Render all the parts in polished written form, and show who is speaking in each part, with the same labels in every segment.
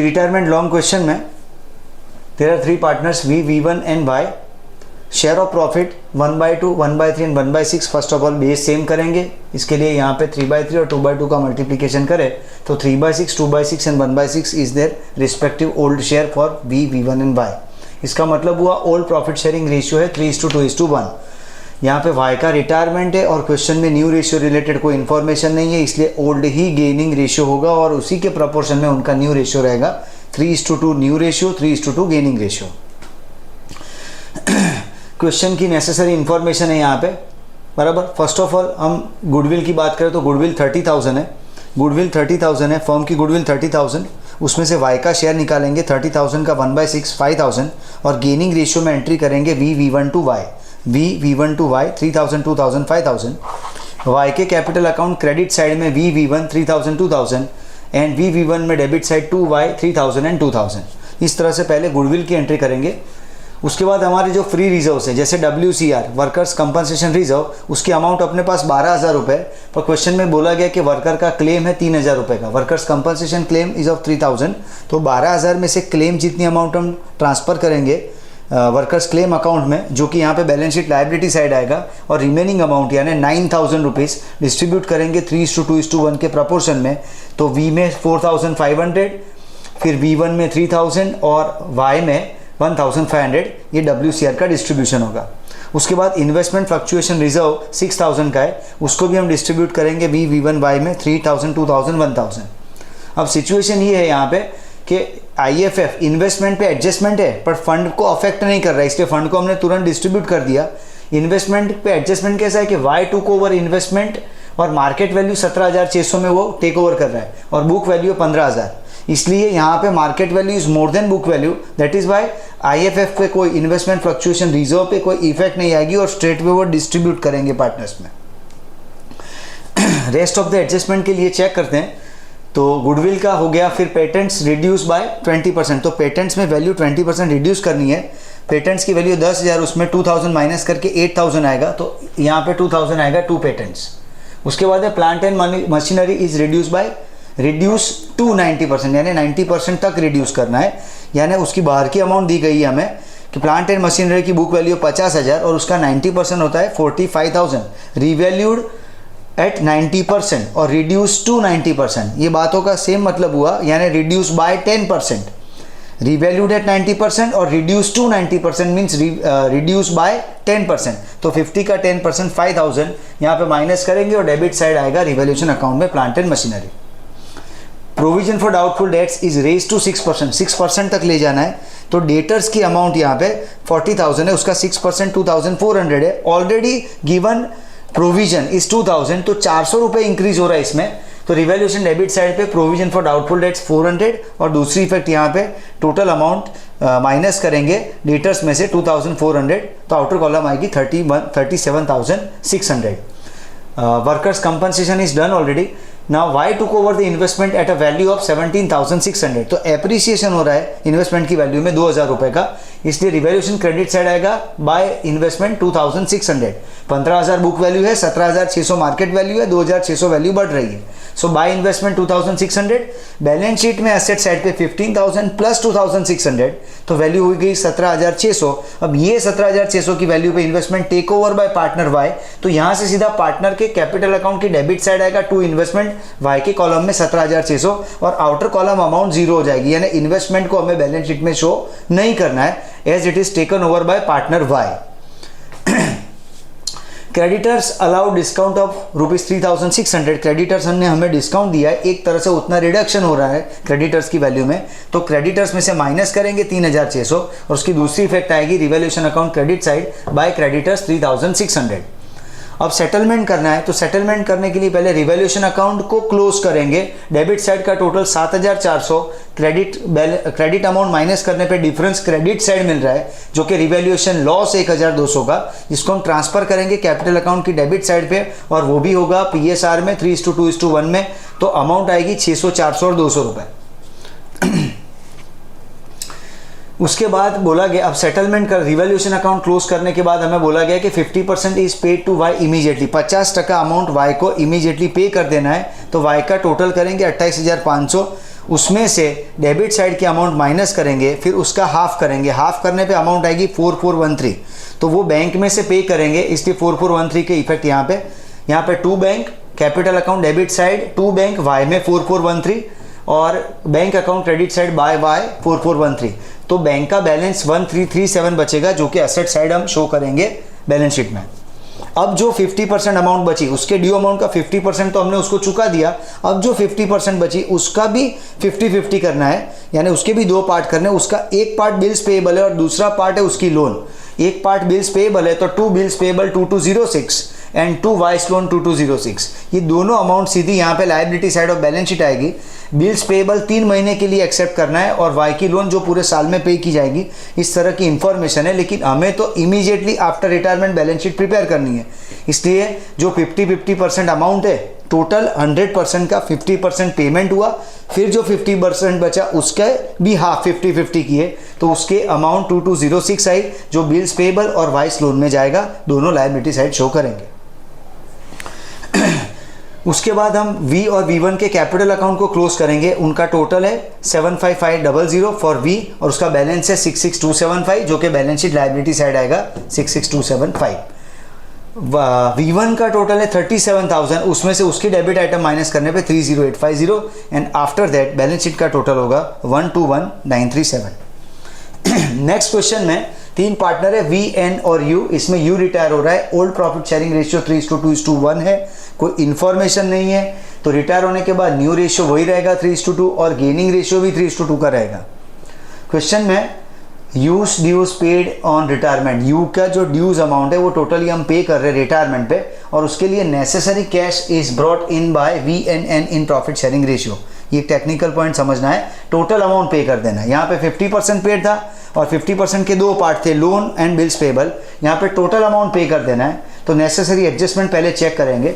Speaker 1: दी retirement long question में there are 3 partners V, V1 and Y। Share of profit 1/2, 1/3 and 1/6। First of all base same करेंगे, इसके लिए यहाँ पे 3/3 और 2/2 का मल्टीप्लीकेशन करें तो 3/6, 2/6 and 1/6 is their respective old share for V, V1 and Y। इसका मतलब हुआ ओल्ड प्रॉफिट शेयरिंग रेशियो है 3:2:1। यहाँ पे Y का रिटायरमेंट है और क्वेश्चन में न्यू रेशियो रिलेटेड कोई इन्फॉर्मेशन नहीं है, इसलिए ओल्ड ही गेनिंग रेशियो होगा और उसी के प्रपोर्शन में उनका न्यू रेशियो रहेगा 3:2 new ratio, 3:2 gaining ratio. Question की नेसेसरी इन्फॉर्मेशन है यहाँ पे बराबर। फर्स्ट ऑफ ऑल हम गुडविल की बात करें तो गुडविल 30,000 है, गुडविल 30,000 है, फर्म की गुडविल 30,000, उसमें से Y का शेयर निकालेंगे 30,000 का 1/6 5,000 और गेनिंग रेशियो में एंट्री करेंगे V, V1 to Y, V, V1 to Y 3,000, 2,000, 5,000। Y के कैपिटल अकाउंट क्रेडिट साइड में V, V1 3,000, 2,000 and V, V1 में डेबिट साइड 2Y 3,000 एंड 2,000। इस तरह से पहले गुडविल की एंट्री करेंगे। उसके बाद हमारे जो फ्री रिजर्व्स है जैसे WCR वर्कर्स कंपनसेशन रिजर्व, उसकी अमाउंट अपने पास 12,000 रुपये, पर क्वेश्चन में बोला गया कि वर्कर का क्लेम है 3,000 रुपये का, workers compensation claim is of 3,000, तो 12,000 में से क्लेम जितनी अमाउंट हम ट्रांसफ़र करेंगे वर्कर्स क्लेम अकाउंट में, जो कि यहाँ पे बैलेंस शीट लायबिलिटी साइड आएगा, और रिमेनिंग अमाउंट यानी 9,000 रुपीज़ डिस्ट्रीब्यूट करेंगे 3:2:1 के प्रपोर्शन में। तो V में 4,500, फिर V1 में 3,000 और Y में 1,500, ये WCR का डिस्ट्रीब्यूशन होगा। उसके बाद इन्वेस्टमेंट फ्लक्चुएशन रिजर्व 6,000 का है, उसको भी हम डिस्ट्रीब्यूट करेंगे V, V1, Y में 3,000, 2,000, 1,000। अब सिचुएशन ये है यहाँ पे कि IFF इन्वेस्टमेंट पे एडजस्टमेंट है पर फंड को अफेक्ट नहीं कर रहा है, इसलिए फंड को हमने तुरंत डिस्ट्रीब्यूट कर दिया। इन्वेस्टमेंट पे एडजस्टमेंट कैसा है कि Y टुक ओवर इन्वेस्टमेंट और मार्केट वैल्यू 17,600 में वो टेक ओवर कर रहा है और बुक वैल्यू 15,000, इसलिए यहाँ पे market value is more than book value, that is Y IFF पे कोई इन्वेस्टमेंट फ्लक्चुएशन रिजर्व पे कोई इफेक्ट नहीं आएगी और स्ट्रेट वे वो डिस्ट्रीब्यूट करेंगे पार्टनर्स में। रेस्ट ऑफ द एडजस्टमेंट के लिए चेक करते हैं तो गुडविल का हो गया, फिर पेटेंट्स रिड्यूस बाय 20%, तो पेटेंट्स में वैल्यू 20% रिड्यूस करनी है। पेटेंट्स की वैल्यू 10,000, उसमें 2,000 माइनस करके 8,000 आएगा, तो यहाँ पे 2,000 आएगा 2 पेटेंट्स। उसके बाद है plant and machinery is reduce to 90%, यानी 90% तक रिड्यूस करना है, यानी उसकी बाहर की अमाउंट दी गई है हमें कि प्लांट एंड मशीनरी की बुक वैल्यू 50,000 और उसका 90% होता है 45,000, रिवैल्यूड एट 90% और रिड्यूस टू 90%, ये बातों का सेम मतलब हुआ, यानी रिड्यूस बाय 10%, रिवैल्यूड एट 90% और reduce to 90% means reduce by 10%, तो 50 का 10% 5,000 यहाँ पे माइनस करेंगे और डेबिट साइड आएगा रिवैल्यूएशन अकाउंट में plant and machinery. Provision for doubtful debts is raise to 6%, 6% तक ले जाना है, तो डेटर्स की अमाउंट यहाँ पे 40,000 है, उसका 6% 2,400 है, ऑलरेडी गिवन प्रोविजन इज 2,000, तो 400 रुपये इंक्रीज हो रहा है इसमें, तो रिवैल्यूएशन डेबिट साइड पे प्रोविजन फॉर डाउटफुल डेट्स 400 और दूसरी इफेक्ट यहाँ पे टोटल अमाउंट माइनस करेंगे डेटर्स में से 2,400, तो आउटर कॉलम आएगी 37,600। Workers compensation is done already. Now Y took over the investment at a value of 17,600, तो एप्रिसिएशन हो रहा है इन्वेस्टमेंट की वैल्यू में 2,000 रुपये का, इसलिए रिवैल्यूएशन क्रेडिट साइड आएगा बाय इन्वेस्टमेंट 2,600, 15,000 बुक वैल्यू है, 17,600 मार्केट वैल्यू है, 2,600 वैल्यू बढ़ रही है, सो बाय इन्वेस्टमेंट 2,600, बैलेंस शीट में एसेट साइड पे 15,000 प्लस 2,600, तो वैल्यू हो गई 17,600। अब ये 17,600 की वैल्यू पे investment take over by partner Y, तो यहाँ से सीधा पार्टनर के कैपिटल अकाउंट की डेबिट साइड आएगा टू इन्वेस्टमेंट, Y के कॉलम में 17,600 और आउटर कॉलम अमाउंट जीरो हो जाएगी, यानी इन्वेस्टमेंट को हमें बैलेंस शीट में शो नहीं करना है as it is taken over by partner Y। Creditors allow discount of ₹3,600, creditors ने हमें डिस्काउंट दिया है, एक तरह से उतना रिडक्शन हो रहा है क्रेडिटर्स की वैल्यू में, तो क्रेडिटर्स में से माइनस करेंगे 3,600 और उसकी दूसरी इफेक्ट आएगी revaluation account credit side by creditors 3,600। अब सेटलमेंट करना है, तो सेटलमेंट करने के लिए पहले रिवैल्यूएशन अकाउंट को क्लोज करेंगे, डेबिट साइड का टोटल 7,400, क्रेडिट अमाउंट माइनस करने पे डिफरेंस क्रेडिट साइड मिल रहा है जो कि रिवैल्यूएशन लॉस 1,200 का, जिसको हम ट्रांसफर करेंगे कैपिटल अकाउंट की डेबिट साइड पे और वो भी होगा PSR में 3:2:1 में, तो अमाउंट आएगी 600, 400 और 200 रुपये। उसके बाद बोला गया, अब सेटलमेंट कर रिवैल्यूएशन अकाउंट क्लोज करने के बाद हमें बोला गया कि 50% is paid to Y immediately, 50% amount Y को इमीडिएटली पे कर देना है, तो Y का टोटल करेंगे 28,500 उसमें से डेबिट साइड की अमाउंट माइनस करेंगे, फिर उसका हाफ करेंगे, हाफ करने पे अमाउंट आएगी 4413, तो वो बैंक में से पे करेंगे, इसलिए 4413 के इफेक्ट यहाँ पे to bank capital account debit side, to bank Y में 4413 और bank account credit side by Y 4413, तो बैंक का बैलेंस 1337 बचेगा जो कि एसेट साइड हम शो करेंगे बैलेंस शीट में। अब जो 50% अमाउंट बची, उसके ड्यू अमाउंट का 50% तो हमने उसको चुका दिया, अब जो 50% बची उसका भी 50-50 करना है, यानी उसके भी दो पार्ट करने हैं। उसका एक पार्ट बिल्स पेएबल है और दूसरा पार्ट है उसकी लोन। एक पार्ट बिल्स पेएबल है तो 2 bills payable 2206 and 2 vice loan 2206, ये दोनों अमाउंट सीधी यहाँ पे liability side of balance sheet आएगी। बिल्स पेएबल 3 महीने के लिए एक्सेप्ट करना है और वाई की लोन जो पूरे साल में पे की जाएगी, इस तरह की इंफॉर्मेशन है। लेकिन हमें तो immediately after retirement balance sheet prepare करनी है, इसलिए जो 50-50% अमाउंट है, टोटल 100% का 50% पेमेंट हुआ, फिर जो 50% बचा उसका भी हाफ 50-50 किए, तो उसके अमाउंट 2206 आई जो बिल्स पेएबल और वाइस लोन में जाएगा, दोनों लायबिलिटी साइड शो करेंगे। उसके बाद हम V और V1 के कैपिटल अकाउंट को क्लोज करेंगे। उनका टोटल है 75500 फॉर V और उसका बैलेंस है 66275 जो कि बैलेंस शीट लायबिलिटी साइड आएगा 66275। V1 का टोटल है 37,000, उसमें से उसकी डेबिट आइटम माइनस करने पे 30850 and after that balance sheet का टोटल होगा 121937। नेक्स्ट क्वेश्चन में 3 पार्टनर है V, N और U, इसमें U रिटायर हो रहा है। ओल्ड प्रॉफिट शेयरिंग रेशियो 3:2:1 है, कोई इन्फॉर्मेशन नहीं है, तो रिटायर होने के बाद न्यू रेशियो वही रहेगा 3:2 और गेनिंग रेशियो भी 3:2 का रहेगा। क्वेश्चन में U's dues paid on retirement, U का जो ड्यूज अमाउंट है वो टोटली हम पे कर रहे हैं रिटायरमेंट पे, और उसके लिए necessary cash is brought in by VNN in profit sharing ratio. ये टेक्निकल पॉइंट समझना है, टोटल अमाउंट पे कर देना है। यहाँ पे 50% पेड था और 50% के दो पार्ट थे, लोन एंड बिल्स पेएबल। यहाँ पे टोटल अमाउंट पे कर देना है, तो नेसेसरी एडजस्टमेंट पहले चेक करेंगे।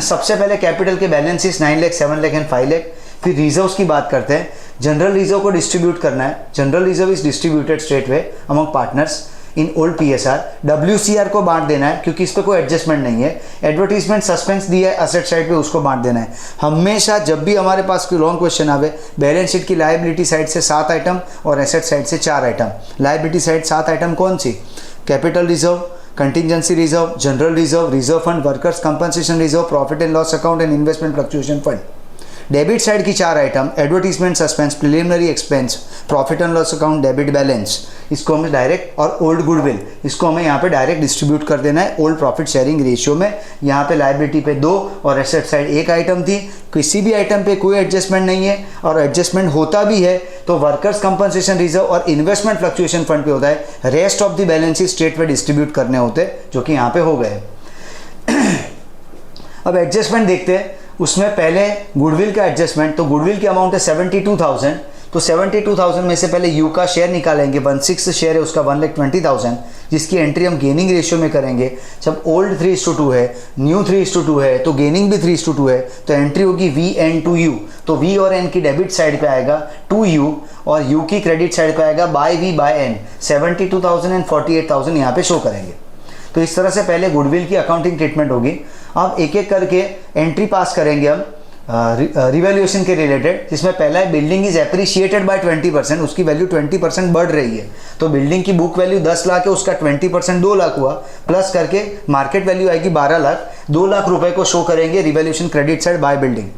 Speaker 1: सबसे पहले कैपिटल के बैलेंसेस 9 लाख, 7 लाख एंड 5 लाख। फिर रिजर्व्स की बात करते हैं। जनरल रिजर्व को डिस्ट्रीब्यूट करना है। General reserve is distributed straight way among partners in old PSR। WCR को बांट देना है क्योंकि इस पर कोई एडजस्टमेंट नहीं है। एडवर्टीजमेंट सस्पेंस दिया है असेट साइड पे, उसको बांट देना है। हमेशा जब भी हमारे पास कोई लॉन्ग क्वेश्चन आवे, बैलेंस शीट की लायबिलिटी साइड से 7 आइटम और एसेट साइड से 4 आइटम। लायबिलिटी साइड 7 आइटम कौन सी? Capital reserve, contingency reserve, general reserve, reserve fund, workers compensation reserve, profit and loss account and investment fluctuation fund. Debit side की 4 item, advertisement suspense, preliminary expense, profit and loss account, debit balance, इसको हमें direct, और old goodwill, इसको हमें यहाँ पे direct distribute कर देना है ओल्ड प्रॉफिट शेयरिंग रेशियो में। यहाँ पे लायबिलिटी पे 2 और एसेट साइड 1 आइटम थी। किसी भी आइटम पे कोई एडजस्टमेंट नहीं है, और एडजस्टमेंट होता भी है तो वर्कर्स कंपनसेशन रिजर्व और इन्वेस्टमेंट फ्लक्चुएशन फंड पे होता है। Rest of the balance state पे डिस्ट्रीब्यूट करने होते हैं, जो कि यहाँ पे हो गए। अब एडजस्टमेंट देखते हैं। उसमें पहले गुडविल का एडजस्टमेंट, तो गुडविल की अमाउंट है 72,000, तो 72,000 में से पहले यू का शेयर निकालेंगे। 1/6 शेयर है उसका 1,20,000, जिसकी एंट्री हम गेनिंग रेशियो में करेंगे। जब ओल्ड 3:2 है, न्यू 3:2 है, तो गेनिंग भी 3:2 है, तो एंट्री होगी VN to U। तो V और N की डेबिट साइड पे आएगा टू U और U की क्रेडिट साइड पे आएगा by V by N। 72,000 and 48,000 यहाँ पे शो करेंगे। तो इस तरह से पहले गुडविल की अकाउंटिंग ट्रीटमेंट होगी। अब एक एक करके एंट्री पास करेंगे हम रिवैल्यूएशन के रिलेटेड, जिसमें पहला है बिल्डिंग इज एप्रिशिएटेड बाय 20%, उसकी वैल्यू 20% बढ़ रही है। तो बिल्डिंग की बुक वैल्यू 10 लाख है, उसका 20% 2 लाख हुआ, प्लस करके मार्केट वैल्यू आएगी 12 लाख। 2 लाख रुपए को शो करेंगे revaluation credit side by building.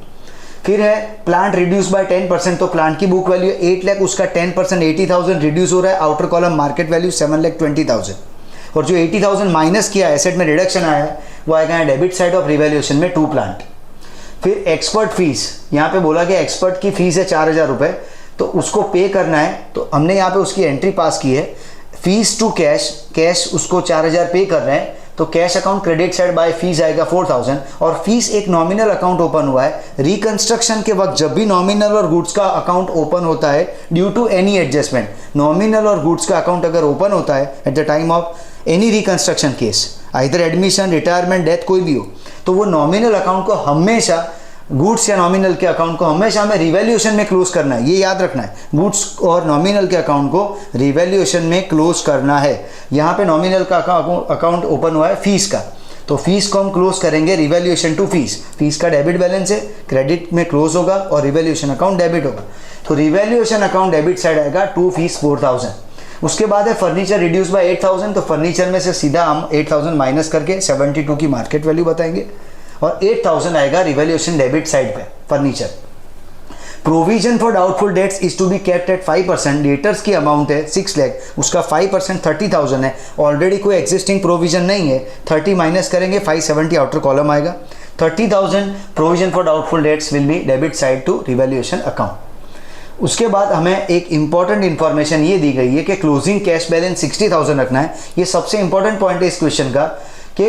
Speaker 1: फिर है प्लांट रिड्यूस बाय 10%, तो प्लांट की बुक वैल्यू 8 लाख, उसका 10% 80,000 रिड्यूस हो रहा है। आउटर कॉलम मार्केट वैल्यू 7,20,000, और जो 80,000 माइनस किया एसेट में रिडक्शन आया है वो आएगा डेबिट साइड ऑफ रिवैल्यूएशन में 2 प्लांट। फिर एक्सपर्ट फीस, यहाँ पे बोला कि एक्सपर्ट की फीस है 4,000 रुपये, तो उसको पे करना है। तो हमने यहाँ पे उसकी एंट्री पास की है। फीस टू कैश, कैश उसको 4,000 पे कर रहे हैं, तो cash account credit side bye fees आएगा 4,000, और फीस एक नॉमिनल अकाउंट ओपन हुआ है। रिकंस्ट्रक्शन के वक्त जब भी नॉमिनल और गुड्स का अकाउंट ओपन होता है due to any adjustment, nominal और गुड्स का अकाउंट अगर ओपन होता है at the time of any reconstruction case, either admission, retirement, death, कोई भी हो, तो वो नॉमिनल अकाउंट को हमेशा, गुड्स या नॉमिनल के अकाउंट को हमेशा हमें रिवैल्यूएशन में क्लोज करना है। ये याद रखना है, गुड्स और नॉमिनल के अकाउंट को रिवैल्यूएशन में क्लोज करना है। यहाँ पे नॉमिनल का अकाउंट ओपन हुआ है फीस का, तो फीस को हम क्लोज करेंगे रिवैल्यूएशन टू फीस, फीस का डेबिट बैलेंस है, क्रेडिट में क्लोज होगा और रिवैल्यूएशन अकाउंट डेबिट होगा। तो रिवैल्यूएशन अकाउंट डेबिट साइड आएगा टू फीस 4000। उसके बाद है फर्नीचर रिड्यूस बाय 8000, तो फर्नीचर में से सीधा हम 8000 माइनस करके 72 की मार्केट वैल्यू बताएंगे और 8000 आएगा रिवैल्यूएशन डेबिट साइड पे furniture. Provision for doubtful debts is to be kept at 5%, debtors की अमाउंट है 6 लाख, उसका 5% 30,000 है, ऑलरेडी कोई एग्जिस्टिंग प्रोविजन नहीं है, 30 माइनस करेंगे 570 आउटर कॉलम आएगा, 30,000 provision for doubtful debts will be debit side to revaluation account. उसके बाद हमें एक इंपॉर्टेंट इंफॉर्मेशन ये दी गई है कि क्लोजिंग कैश बैलेंस 60,000 रखना है। ये सबसे इंपॉर्टेंट पॉइंट है इस क्वेश्चन का कि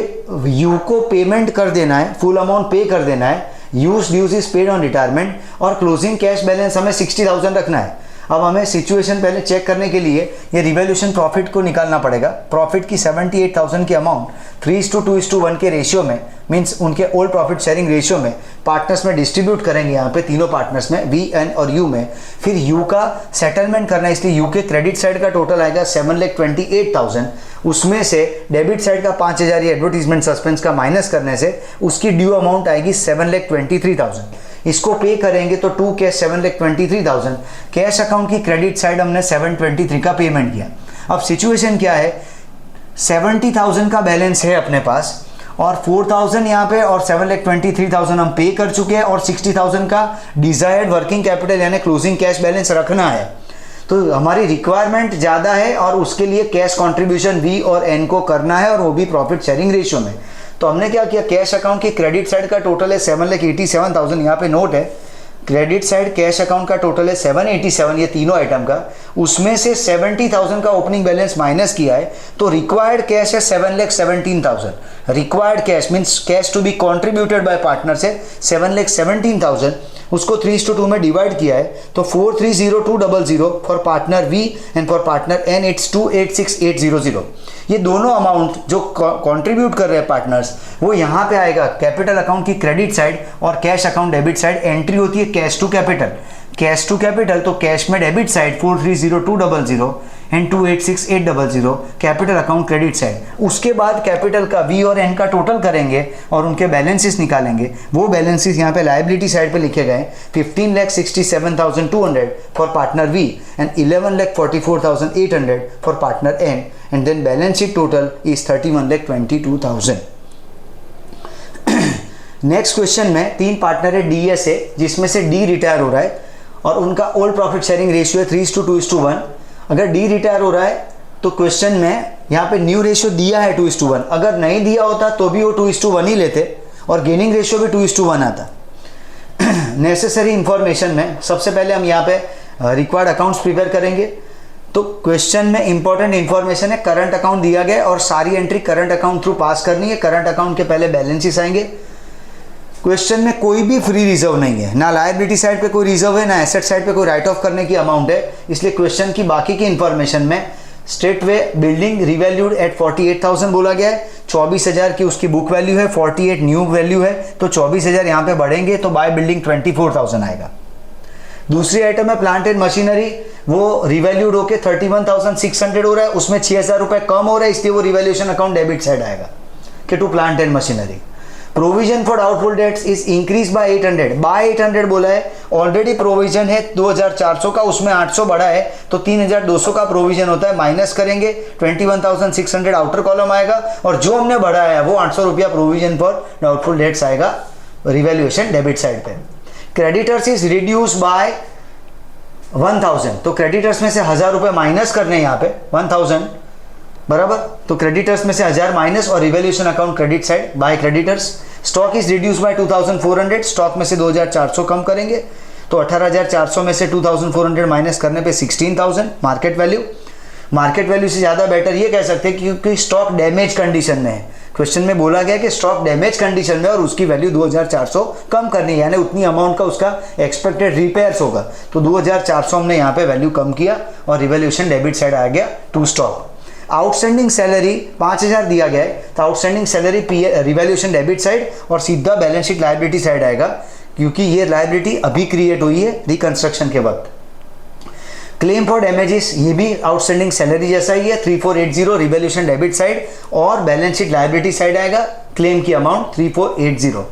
Speaker 1: यू को पेमेंट कर देना है, फुल अमाउंट पे कर देना है, U's dues is paid on retirement, और क्लोजिंग कैश बैलेंस हमें 60,000 रखना है। अब हमें सिचुएशन पहले चेक करने के लिए ये रिवैल्यूएशन प्रॉफिट को निकालना पड़ेगा। प्रॉफिट की 78,000 की अमाउंट 3:2:1 के रेशियो में, मींस उनके ओल्ड प्रॉफिट शेयरिंग रेशियो में पार्टनर्स में डिस्ट्रीब्यूट करेंगे, यहाँ पे तीनों पार्टनर्स में, वी, एन और यू में। फिर यू का सेटलमेंट करना है, इसलिए यू के क्रेडिट साइड का टोटल आएगा 7,28,000। उसमें से डेबिट साइड का 5,000 ये एडवर्टीजमेंट सस्पेंस का माइनस करने से उसकी ड्यू अमाउंट आएगी 7,23,000। इसको पे करेंगे तो टू कैश 7,23,000। कैश अकाउंट की क्रेडिट साइड हमने 723 का पेमेंट किया। अब सिचुएशन क्या है, 70,000 का बैलेंस है अपने पास और 4,000 यहाँ पे और 7,23,000 हम पे कर चुके हैं और 60,000 का डिजायर्ड वर्किंग कैपिटल यानी क्लोजिंग कैश बैलेंस रखना है। तो हमारी रिक्वायरमेंट ज़्यादा है और उसके लिए कैश कंट्रीब्यूशन वी और एन को करना है और वो भी प्रॉफिट शेयरिंग रेशियो में। तो हमने क्या किया, कैश अकाउंट की क्रेडिट साइड का टोटल है 7,87,000, यहाँ पे नोट है क्रेडिट साइड कैश अकाउंट का टोटल है 787, ये तीनों आइटम का, उसमें से 70,000 का ओपनिंग बैलेंस माइनस किया है तो रिक्वायर्ड कैश है 7,17,000। Required cash means cash to be contributed by partner से 7,17,000, उसको 3:2 में डिवाइड किया है तो 4,302,000 for partner V and for partner N it's 2,86,800। ये दोनों अमाउंट जो कंट्रीब्यूट कर रहे हैं पार्टनर्स वो यहाँ पे आएगा कैपिटल अकाउंट की क्रेडिट साइड और cash account debit side. Entry होती है cash to capital, cash to capital तो कैश में debit side 4,302,000 and 2,86,800 capital account credit side. उसके बाद कैपिटल का वी और एन का टोटल करेंगे और उनके बैलेंसेस निकालेंगे। वो बैलेंसेस यहाँ पे लायबिलिटी साइड पे लिखे गए 15,67,200 for partner V and 11,44,800 for partner N and then balance sheet total is 31,22,000। Next question में 3 पार्टनर है, डीएस है जिसमें से डी रिटायर हो रहा है और उनका ओल्ड प्रॉफिट शेयरिंग रेशियो है 3:2:1। अगर डी रिटायर हो रहा है तो क्वेश्चन में यहाँ पे न्यू रेशियो दिया है 2:1, अगर नहीं दिया होता तो भी वो 2:1 ही लेते और गेनिंग रेशियो भी 2:1 आता। नेसेसरी इंफॉर्मेशन में सबसे पहले हम यहाँ पे रिक्वायर्ड अकाउंट्स प्रिपेयर करेंगे। तो क्वेश्चन में इंपॉर्टेंट इंफॉर्मेशन है, करंट अकाउंट दिया गया और सारी entry current account through pass करनी है। करंट अकाउंट के पहले बैलेंसेस आएंगे। क्वेश्चन में कोई भी फ्री रिजर्व नहीं है, ना लायबिलिटी साइड पे कोई रिजर्व है ना एसेट साइड पे कोई राइट ऑफ करने की अमाउंट है, इसलिए क्वेश्चन की बाकी की इंफॉर्मेशन में straightaway building revalued at 48,000 बोला गया है, 24,000 की उसकी बुक वैल्यू है, 48 न्यू वैल्यू है तो 24,000 यहाँ पे बढ़ेंगे तो बाय बिल्डिंग 24,000 आएगा। दूसरी आइटम है प्लांट एंड मशीनरी, वो रिवैल्यूड होके 31,600 हो रहा है, उसमें 6,000 रुपए कम हो रहा है इसलिए वो रिवैल्यूएशन अकाउंट डेबिट साइड आएगा कि to plant and machinery. Provision for doubtful debts is increase by 800, by 800 बोला है, ऑलरेडी प्रोविजन है 2,400 का, उसमें 800 बढ़ा है तो 3,200 का प्रोविजन होता है, माइनस करेंगे 21,600 आउटर कॉलम आएगा और जो हमने बढ़ाया है वो 800 रुपया प्रोविजन फॉर डाउटफुल डेट्स आएगा रिवैल्यूएशन डेबिट साइड पे। क्रेडिटर्स इज रिड्यूस बाय 1,000, तो क्रेडिटर्स में से 1,000 रुपए माइनस करने यहाँ पे 1,000 बराबर, तो क्रेडिटर्स में से 1,000 माइनस और revaluation account credit side by creditors. Stock is reduce by 2,400, stock में से 2,400 कम करेंगे तो 18,400 में से 2,400 माइनस करने पे 16,000 मार्केट वैल्यू। मार्केट वैल्यू से ज़्यादा बेटर ये कह सकते हैं क्योंकि स्टॉक डैमेज कंडीशन में है। क्वेश्चन में बोला गया कि स्टॉक डैमेज कंडीशन में और उसकी वैल्यू 2,400 कम करनी है, यानी उतनी अमाउंट का उसका एक्सपेक्टेड रिपेयर्स होगा तो 2,400 हमने यहाँ पे वैल्यू कम किया और रिवैल्यूएशन डेबिट साइड आ गया टू स्टॉक। आउटस्टैंडिंग सैलरी 5,000 दिया गया है तो outstanding salary revaluation debit side और सीधा बैलेंस शीट लायबिलिटी साइड आएगा क्योंकि ये लायबिलिटी अभी क्रिएट हुई है रिकंस्ट्रक्शन के वक्त। क्लेम फॉर डैमेजेस ये भी आउटस्टैंडिंग सैलरी जैसा ही है 3,480 रिवैल्यूएशन डेबिट साइड और बैलेंस शीट लायबिलिटी साइड आएगा क्लेम की अमाउंट 3480।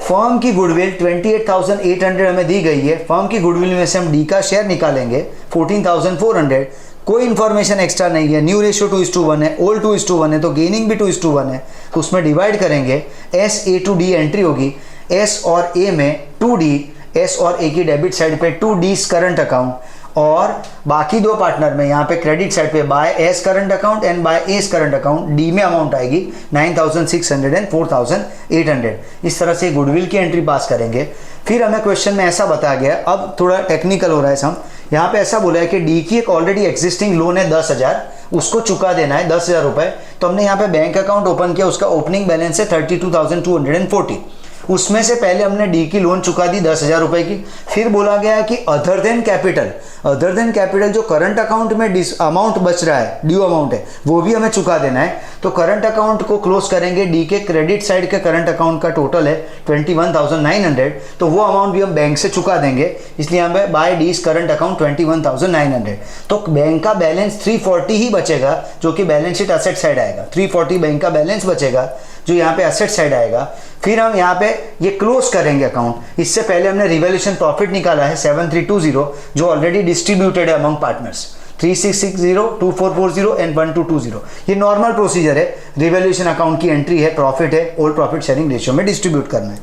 Speaker 1: फर्म की गुडविल 28,800 हमें दी गई है। फर्म की गुडविल में से हम डी का शेयर निकालेंगे 14,400। कोई इंफॉर्मेशन एक्स्ट्रा नहीं है। न्यू रेशियो 2:1 है, ओल्ड 2:1 है, तो गेनिंग भी 2:1 है, तो उसमें डिवाइड करेंगे। S A to D entry होगी। एस और ए में 2D, एस और ए की डेबिट साइड पे 2D करंट अकाउंट, और बाकी दो पार्टनर में यहाँ पे क्रेडिट साइड पे by S current account and by S current account. D में अमाउंट आएगी 9,600 एंड 4,800। इस तरह से गुडविल की एंट्री पास करेंगे। फिर हमें क्वेश्चन में ऐसा बताया गया, अब थोड़ा टेक्निकल हो रहा है सम। यहाँ पे ऐसा बोला है कि डी की एक ऑलरेडी एग्जिस्टिंग लोन है 10,000, उसको चुका देना है 10,000 रुपए। तो हमने यहाँ पे बैंक अकाउंट ओपन किया, उसका ओपनिंग बैलेंस है 32,240। उसमें से पहले हमने डी की लोन चुका दी 10,000 रुपए की। फिर बोला गया है कि अदर देन कैपिटल जो करंट अकाउंट में अमाउंट बच रहा है, ड्यू अमाउंट है, वो भी हमें चुका देना है। तो करंट अकाउंट को क्लोज करेंगे। डी के क्रेडिट साइड के करंट अकाउंट का टोटल है 21,900, तो वो अमाउंट भी हम बैंक से चुका देंगे। इसलिए हमें बाय डीज करंट अकाउंट 21,900। तो बैंक का बैलेंस 340 ही बचेगा, जो कि बैलेंस शीट असेट साइड आएगा। 340 बैंक का बैलेंस बचेगा, जो यहाँ पे असेट साइड आएगा। फिर हम यहाँ पे ये क्लोज करेंगे अकाउंट। इससे पहले हमने रिवैल्यूएशन प्रॉफिट निकाला है 7320, जो ऑलरेडी डिस्ट्रीब्यूटेड है अमंग पार्टनर्स, 3660, 2440 एंड 1220। ये नॉर्मल प्रोसीजर है। रिवैल्यूएशन अकाउंट की एंट्री है, प्रॉफिट है, ओल्ड प्रॉफिट शेयरिंग रेशियो में डिस्ट्रीब्यूट करना है।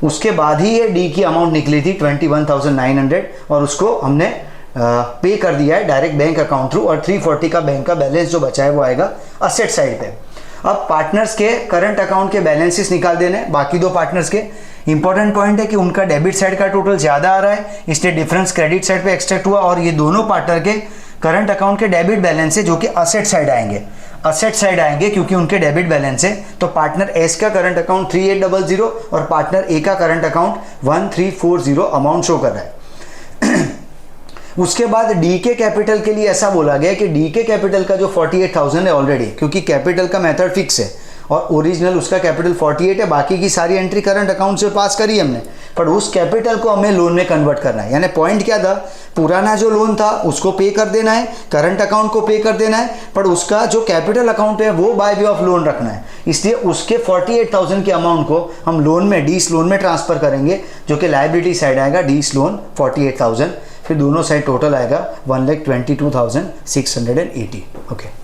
Speaker 1: उसके बाद ही ये डी की अमाउंट निकली थी 21,900, और उसको हमने पे कर दिया है डायरेक्ट बैंक अकाउंट थ्रू। और 340 का बैंक का बैलेंस जो बचा है वो आएगा असेट साइड पे। अब पार्टनर्स के करंट अकाउंट के बैलेंसेस निकाल देने। बाकी दो पार्टनर्स के इंपॉर्टेंट पॉइंट है कि उनका डेबिट साइड का टोटल ज़्यादा आ रहा है, इसलिए डिफरेंस क्रेडिट साइड पे एक्सट्रैक्ट हुआ। और ये दोनों पार्टनर के करंट अकाउंट के डेबिट बैलेंस है, जो कि असेट साइड आएंगे। असेट साइड आएंगे क्योंकि उनके डेबिट बैलेंस है। तो पार्टनर एस का करंट अकाउंट 3800 और पार्टनर ए का करंट अकाउंट 1340 अमाउंट शो कर रहा है। उसके बाद डी के कैपिटल के लिए ऐसा बोला गया कि डी के कैपिटल का जो 48,000 है ऑलरेडी, क्योंकि कैपिटल का मेथड फिक्स है और ओरिजिनल उसका कैपिटल 48 है, बाकी की सारी एंट्री करंट अकाउंट से पास करी हमने, पर उस कैपिटल को हमें लोन में कन्वर्ट करना है। यानी पॉइंट क्या था, पुराना जो लोन था उसको पे कर देना है, करंट अकाउंट को पे कर देना है, पर उसका जो कैपिटल अकाउंट है वो बाय वे ऑफ लोन रखना है। इसलिए उसके 48,000 के अमाउंट को हम लोन में, डीस लोन में ट्रांसफर करेंगे, जो कि लाइबिलिटी साइड आएगा डीस लोन 48,000। फिर दोनों साइड टोटल आएगा 1,22,680। ओके।